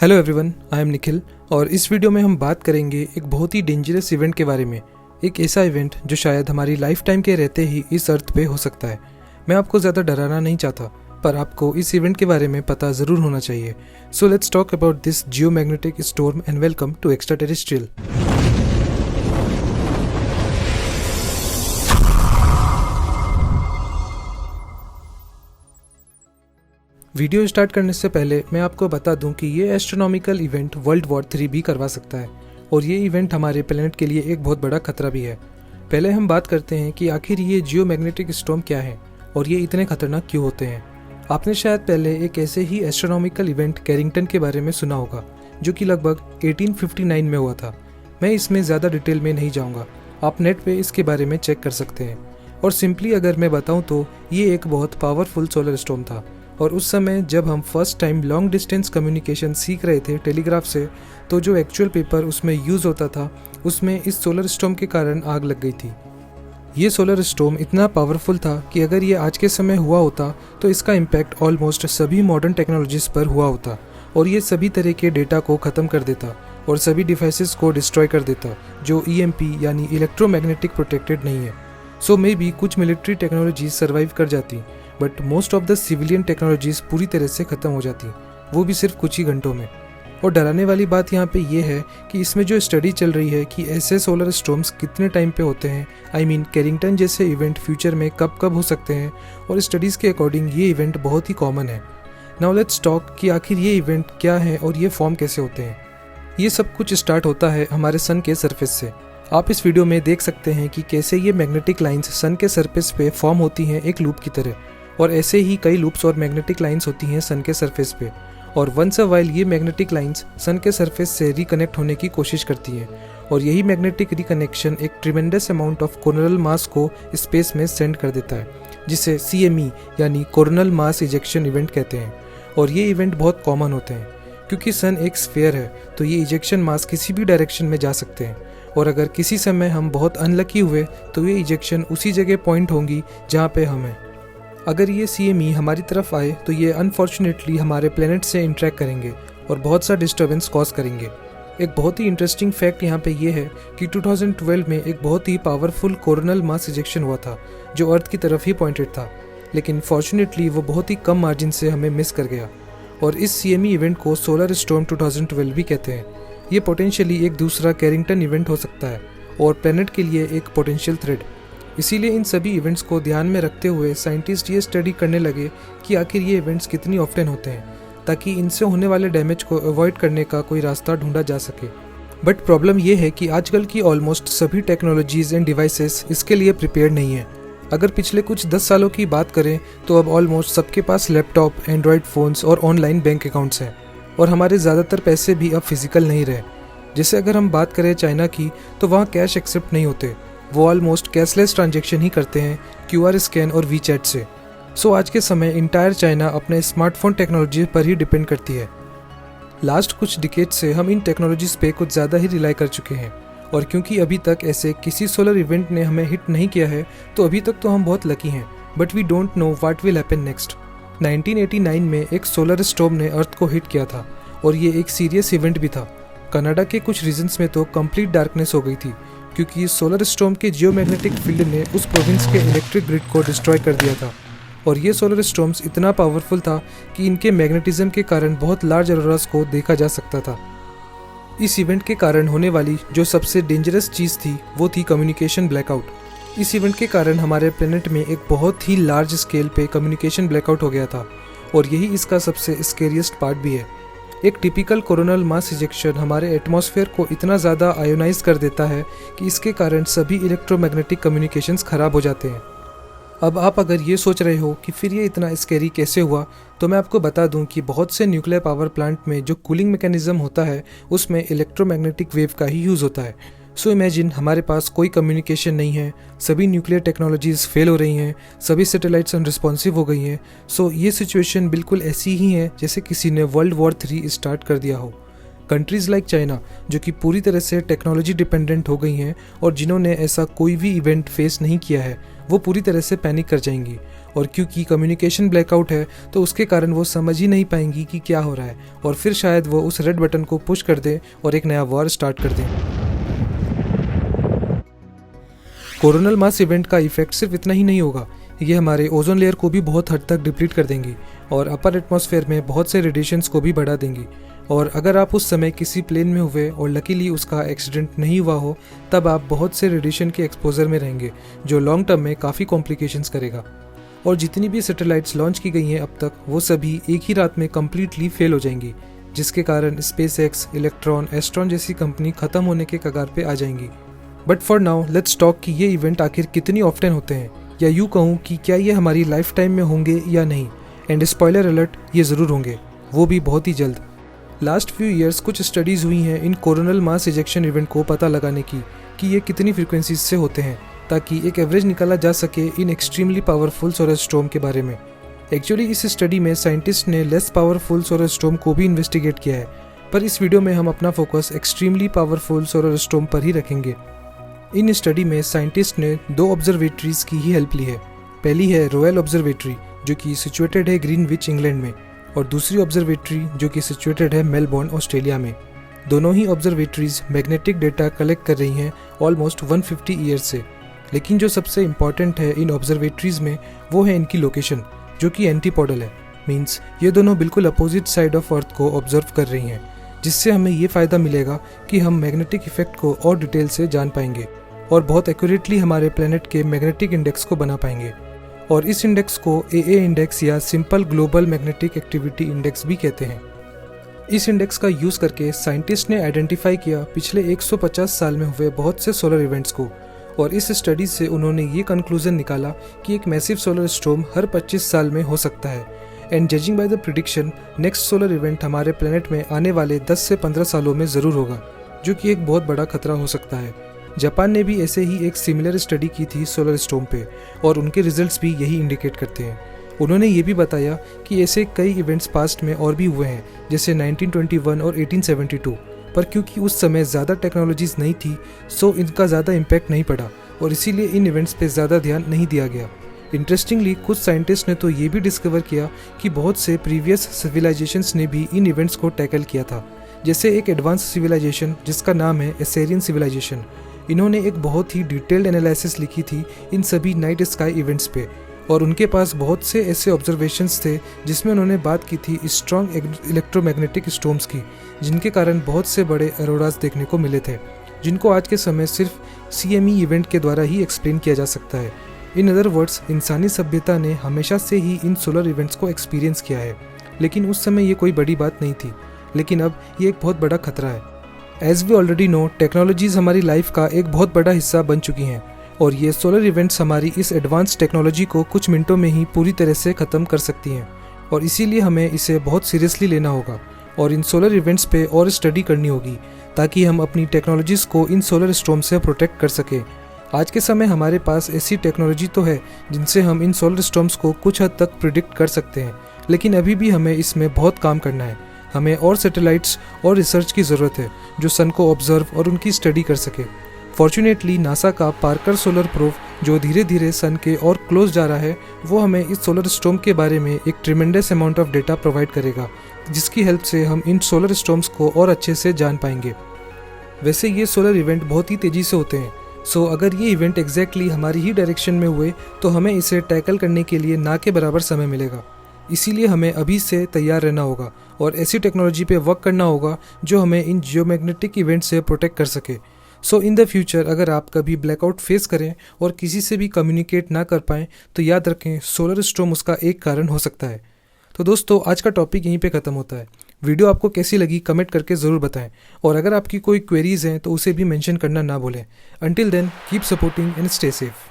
Hello everyone, I am Nikhil और इस video में हम बात करेंगे एक बहुत ही डेंजरस इवेंट के बारे में। एक ऐसा इवेंट जो शायद हमारी लाइफ टाइम के रहते ही इस अर्थ पे हो सकता है। मैं आपको ज़्यादा डराना नहीं चाहता, पर आपको इस इवेंट के बारे में पता ज़रूर होना चाहिए। So let's talk about this geomagnetic storm and welcome to extraterrestrial. Video start करने से पहले मैं आपको बता दूं कि ये एस्ट्रोनॉमिकल इवेंट वर्ल्ड वॉर 3 भी करवा सकता है और ये इवेंट हमारे प्लेनेट के लिए एक बहुत बड़ा खतरा भी है। पहले हम बात करते हैं कि आखिर ये जियोमैग्नेटिक स्टॉर्म क्या है और ये इतने खतरनाक क्यों होते हैं। आपने शायद पहले एक ऐसे ही एस्ट्रोनॉमिकल इवेंट कैरिंगटन के बारे में सुना होगा जो कि लगभग 1859 में हुआ था। मैं इसमें ज़्यादा डिटेल में नहीं जाऊँगा, आप नेट पर इसके बारे में चेक कर सकते हैं। और सिंपली अगर मैं बताऊँ तो ये एक बहुत पावरफुल सोलर स्टॉर्म था और उस समय जब हम first time long distance communication सीख रहे थे टेलीग्राफ से, तो जो एक्चुअल पेपर उसमें यूज़ होता था उसमें इस सोलर स्टॉर्म के कारण आग लग गई थी। ये सोलर स्टॉर्म इतना पावरफुल था कि अगर ये आज के समय हुआ होता तो इसका इम्पैक्ट ऑलमोस्ट सभी मॉडर्न टेक्नोलॉजीज़ पर हुआ होता और ये सभी तरह के डेटा को ख़त्म कर देता और सभी डिवाइसेस को डिस्ट्रॉय कर देता जो EMP यानी इलेक्ट्रोमैग्नेटिक प्रोटेक्टेड नहीं है। सो मे भी कुछ मिलिट्री टेक्नोलॉजीज सर्वाइव कर जाती, but most of the civilian technologies पूरी तरह से ख़त्म हो जाती, वो भी सिर्फ कुछ ही घंटों में। और डराने वाली बात यहाँ पे ये है कि इसमें जो स्टडी चल रही है कि ऐसे सोलर स्टॉर्म्स कितने टाइम पे होते हैं, आई मीन कैरिंगटन जैसे इवेंट फ्यूचर में कब कब हो सकते हैं, और स्टडीज़ के अकॉर्डिंग ये इवेंट बहुत ही कॉमन है। नाउ लेट्स टॉक कि आखिर ये इवेंट क्या है और ये फॉर्म कैसे होते हैं। ये सब कुछ स्टार्ट होता है हमारे सन के सरफेस से। आप इस वीडियो में देख सकते हैं कि कैसे ये मैग्नेटिक लाइंस सन के सरफेस पे फॉर्म होती हैं एक लूप की तरह, और ऐसे ही कई लूप्स और मैग्नेटिक लाइंस होती हैं सन के सरफेस पे। और वंस अ वाइल ये मैग्नेटिक लाइंस सन के सरफेस से रिकनेक्ट होने की कोशिश करती हैं और यही मैग्नेटिक रिकनेक्शन एक tremendous amount of coronal mass को स्पेस में सेंड कर देता है, जिसे CME यानी कोरोनल मास इजेक्शन इवेंट कहते हैं। और ये इवेंट बहुत कॉमन होते हैं क्योंकि सन एक स्फीयर है, तो ये इजेक्शन मास किसी भी डायरेक्शन में जा सकते हैं, और अगर किसी समय हम बहुत अनलकी हुए तो ये इजेक्शन उसी जगह पॉइंट होंगी जहाँ पे हम हैं। अगर ये CME हमारी तरफ आए तो ये अनफॉर्चुनेटली हमारे प्लेनेट से इंटरेक्ट करेंगे और बहुत सा डिस्टर्बेंस कॉज करेंगे। एक बहुत ही इंटरेस्टिंग फैक्ट यहाँ पे ये है कि 2012 में एक बहुत ही पावरफुल कोरोनल मास इजेक्शन हुआ था जो अर्थ की तरफ ही पॉइंटेड था, लेकिन फॉर्चुनेटली वो बहुत ही कम मार्जिन से हमें मिस कर गया। और इस CME इवेंट को सोलर स्टॉर्म 2012 भी कहते हैं। ये पोटेंशियली एक दूसरा कैरिंगटन इवेंट हो सकता है और प्लेनेट के लिए एक पोटेंशियल थ्रेट। इसीलिए इन सभी इवेंट्स को ध्यान में रखते हुए साइंटिस्ट ये स्टडी करने लगे कि आखिर ये इवेंट्स कितनी ऑफ्टन होते हैं, ताकि इनसे होने वाले डैमेज को अवॉइड करने का कोई रास्ता ढूंढा जा सके। बट प्रॉब्लम ये है कि आजकल की ऑलमोस्ट सभी टेक्नोलॉजीज़ एंड डिवाइसेस इसके लिए प्रिपेयर्ड नहीं है। अगर पिछले कुछ 10 सालों की बात करें तो अब ऑलमोस्ट सबके पास लैपटॉप, एंड्रॉयड फ़ोन्स और ऑनलाइन बैंक अकाउंट्स हैं, और हमारे ज़्यादातर पैसे भी अब फिजिकल नहीं रहे। जैसे अगर हम बात करें चाइना की, तो वहाँ कैश एक्सेप्ट नहीं होते, वो ऑलमोस्ट कैशलेस ट्रांजैक्शन ही करते हैं QR स्कैन और WeChat से। सो आज के समय इंटायर चाइना अपने स्मार्टफोन टेक्नोलॉजी पर ही डिपेंड करती है। लास्ट कुछ डिकेड से हम इन टेक्नोलॉजीज़ पे कुछ ज़्यादा ही रिलाई कर चुके हैं, और क्योंकि अभी तक ऐसे किसी सोलर इवेंट ने हमें हिट नहीं किया है तो अभी तक तो हम बहुत लकी हैं, but we don't know what will happen next. 1989 में एक सोलर स्टॉर्म ने अर्थ को हिट किया था और ये एक सीरियस इवेंट भी था। कनाडा के कुछ रीजन्स में तो कंप्लीट डार्कनेस हो गई थी क्योंकि सोलर स्टॉर्म के जियोमैग्नेटिक फील्ड ने उस प्रोविंस के इलेक्ट्रिक ग्रिड को डिस्ट्रॉय कर दिया था। और ये सोलर स्टॉर्म्स इतना पावरफुल था कि इनके मैग्नेटिज्म के कारण बहुत लार्ज ऑरोरास को देखा जा सकता था। इस इवेंट के कारण होने वाली जो सबसे डेंजरस चीज़ थी वो थी कम्युनिकेशन ब्लैकआउट। इस इवेंट के कारण हमारे प्लेनेट में एक बहुत ही लार्ज स्केल पे कम्युनिकेशन ब्लैकआउट हो गया था, और यही इसका सबसे स्केरियस्ट पार्ट भी है। एक टिपिकल कोरोनल मास इजेक्शन हमारे एटमॉस्फेयर को इतना ज़्यादा आयोनाइज कर देता है कि इसके कारण सभी इलेक्ट्रोमैग्नेटिक कम्युनिकेशंस ख़राब हो जाते हैं। अब आप अगर ये सोच रहे हो कि फिर ये इतना स्कैरी कैसे हुआ, तो मैं आपको बता दूं कि बहुत से न्यूक्लियर पावर प्लांट में जो कूलिंग मैकेनिज्म होता है उसमें इलेक्ट्रोमैग्नेटिक वेव का ही यूज़ होता है। सो इमेजिन हमारे पास कोई कम्युनिकेशन नहीं है, सभी न्यूक्लियर टेक्नोलॉजीज़ फेल हो रही हैं, सभी सैटेलाइट्स अनरिस्पॉन्सिव हो गई हैं। सो ये सिचुएशन बिल्कुल ऐसी ही है जैसे किसी ने वर्ल्ड वॉर 3 स्टार्ट कर दिया हो। कंट्रीज़ लाइक चाइना जो कि पूरी तरह से टेक्नोलॉजी डिपेंडेंट हो गई हैं और जिन्होंने ऐसा कोई भी इवेंट फेस नहीं किया है, वो पूरी तरह से पैनिक कर जाएंगी और क्योंकि कम्युनिकेशन ब्लैकआउट है तो उसके कारण वो समझ ही नहीं पाएंगी कि क्या हो रहा है, और फिर शायद वो उस रेड बटन को पुश कर दें और एक नया वॉर स्टार्ट कर दें। कोरोनल मास इवेंट का इफेक्ट सिर्फ इतना ही नहीं होगा, ये हमारे ओजोन लेयर को भी बहुत हद तक डिप्लीट कर देंगी और अपर एटमॉस्फेयर में बहुत से रेडिएशंस को भी बढ़ा देंगी। और अगर आप उस समय किसी प्लेन में हुए और लकीली उसका एक्सीडेंट नहीं हुआ हो, तब आप बहुत से रेडिएशन के एक्सपोजर में रहेंगे, जो लॉन्ग टर्म में काफ़ी कॉम्प्लिकेशंस करेगा। और जितनी भी सैटेलाइट्स लॉन्च की गई हैं अब तक, वो सभी एक ही रात में कम्प्लीटली फेल हो जाएंगी, जिसके कारण स्पेसएक्स, इलेक्ट्रॉन, एस्ट्रॉन जैसी कंपनी ख़त्म होने के कगार पे आ जाएंगी। But for now let's talk कि ये इवेंट आखिर कितनी ऑफ्टन होते हैं, या यूँ कहूँ कि क्या ये हमारी लाइफ टाइम में होंगे या नहीं। एंड स्पॉइलर अलर्ट, ये ज़रूर होंगे, वो भी बहुत ही जल्द। लास्ट फ्यू ईयर्स कुछ स्टडीज़ हुई हैं इन कोरोनल मास इजेक्शन इवेंट को पता लगाने की कि ये कितनी फ्रीक्वेंसीज से होते हैं, ताकि एक एवरेज निकाला जा सके in extremely powerful solar storm के बारे में। एक्चुअली इस स्टडी में साइंटिस्ट ने लेस पावरफुल सोलर स्टॉर्म को भी इन्वेस्टिगेट किया है, पर इस वीडियो में हम अपना focus extremely powerful solar storm पर ही रखेंगे। इन स्टडी में साइंटिस्ट ने 2 ऑब्जर्वेटरीज की ही हेल्प ली है। पहली है रॉयल ऑब्जर्वेटरी, जो कि सिचुएटेड है ग्रीनविच इंग्लैंड में, और दूसरी ऑब्जर्वेटरी जो कि सिचुएटेड है मेलबोर्न ऑस्ट्रेलिया में। दोनों ही ऑब्जर्वेटरीज मैग्नेटिक डेटा कलेक्ट कर रही हैं ऑलमोस्ट 150 ईयर्स से। लेकिन जो सबसे इम्पॉर्टेंट है इन ऑब्जर्वेटरीज में, वो है इनकी लोकेशन, जो कि एंटीपोडल है। मीन्स ये दोनों बिल्कुल अपोजिट साइड ऑफ अर्थ को ऑब्जर्व कर रही हैं, जिससे हमें ये फ़ायदा मिलेगा कि हम मैग्नेटिक इफेक्ट को और डिटेल से जान पाएंगे और बहुत एक्यूरेटली हमारे प्लेनेट के मैग्नेटिक इंडेक्स को बना पाएंगे। और इस इंडेक्स को AA इंडेक्स या simple global magnetic activity index भी कहते हैं। इस इंडेक्स का यूज़ करके साइंटिस्ट ने आइडेंटिफाई किया पिछले 150 साल में हुए बहुत से सोलर इवेंट्स को, और इस स्टडी से उन्होंने ये कंक्लूजन निकाला कि एक मैसिव सोलर स्टॉर्म हर 25 साल में हो सकता है। And judging by the prediction, next solar event हमारे प्लेनेट में आने वाले 10 से 15 सालों में ज़रूर होगा, जो कि एक बहुत बड़ा खतरा हो सकता है। जापान ने भी ऐसे ही एक सिमिलर स्टडी की थी सोलर स्टॉर्म पे, और उनके रिजल्ट्स भी यही इंडिकेट करते हैं। उन्होंने ये भी बताया कि ऐसे कई इवेंट्स पास्ट में और भी हुए हैं, जैसे 1921 और 1872, पर क्योंकि उस समय ज़्यादा टेक्नोलॉजीज़ नहीं थी, सो इनका ज़्यादा इम्पैक्ट नहीं पड़ा और इसीलिए इन इवेंट्स पे ज़्यादा ध्यान नहीं दिया गया। इंटरेस्टिंगली कुछ साइंटिस्ट ने तो ये भी डिस्कवर किया कि बहुत से प्रीवियस सिविलाइजेशंस ने भी इन इवेंट्स को टैकल किया था, जैसे एक एडवांस सिविलाइजेशन जिसका नाम है एसेरियन सिविलाइजेशन। इन्होंने एक बहुत ही डिटेल्ड एनालिसिस लिखी थी इन सभी नाइट स्काई इवेंट्स पे, और उनके पास बहुत से ऐसे ऑब्जर्वेशंस थे जिसमें उन्होंने बात की थी स्ट्रॉन्ग इलेक्ट्रोमैग्नेटिक स्टॉर्म्स की, जिनके कारण बहुत से बड़े अरोरास देखने को मिले थे, जिनको आज के समय सिर्फ CME इवेंट के द्वारा ही एक्सप्लेन किया जा सकता है। इन अदर वर्ड्स, इंसानी सभ्यता ने हमेशा से ही इन सोलर इवेंट्स को एक्सपीरियंस किया है, लेकिन उस समय ये कोई बड़ी बात नहीं थी, लेकिन अब ये एक बहुत बड़ा खतरा है। As we already know, technologies हमारी लाइफ का एक बहुत बड़ा हिस्सा बन चुकी हैं, और ये सोलर इवेंट्स हमारी इस एडवांस टेक्नोलॉजी को कुछ मिनटों में ही पूरी तरह से ख़त्म कर सकती हैं, और इसीलिए हमें इसे बहुत सीरियसली लेना होगा और इन सोलर इवेंट्स पे और स्टडी करनी होगी, ताकि हम अपनी टेक्नोलॉजीज़ को इन सोलर स्टॉर्म से प्रोटेक्ट कर सकें। आज के समय हमारे पास ऐसी टेक्नोलॉजी तो है जिनसे हम इन सोलर स्टॉर्म्स को कुछ हद तक प्रिडिक्ट कर सकते हैं, लेकिन अभी भी हमें इसमें बहुत काम करना है। हमें और सैटेलाइट्स और रिसर्च की ज़रूरत है जो सन को ऑब्जर्व और उनकी स्टडी कर सके। फॉर्चुनेटली नासा का पार्कर सोलर प्रोब, जो धीरे धीरे सन के और क्लोज जा रहा है, वो हमें इस सोलर स्टॉर्म के बारे में एक tremendous amount of data provide करेगा, जिसकी हेल्प से हम इन सोलर स्टॉर्म्स को और अच्छे से जान पाएंगे। वैसे ये सोलर इवेंट बहुत ही तेज़ी से होते हैं, सो अगर ये इवेंट एग्जैक्टली हमारी ही डायरेक्शन में हुए तो हमें इसे टैकल करने के लिए ना के बराबर समय मिलेगा। इसीलिए हमें अभी से तैयार रहना होगा और ऐसी टेक्नोलॉजी पे वर्क करना होगा जो हमें इन जियोमैग्नेटिक इवेंट से प्रोटेक्ट कर सके। सो इन द फ्यूचर अगर आप कभी ब्लैकआउट फेस करें और किसी से भी कम्युनिकेट ना कर पाएँ, तो याद रखें सोलर स्टॉर्म उसका एक कारण हो सकता है। तो दोस्तों, आज का टॉपिक यहीं पे ख़त्म होता है। वीडियो आपको कैसी लगी कमेंट करके ज़रूर बताएं, और अगर आपकी कोई क्वेरीज हैं तो उसे भी मेंशन करना ना भूलें। Until then, keep supporting and stay safe.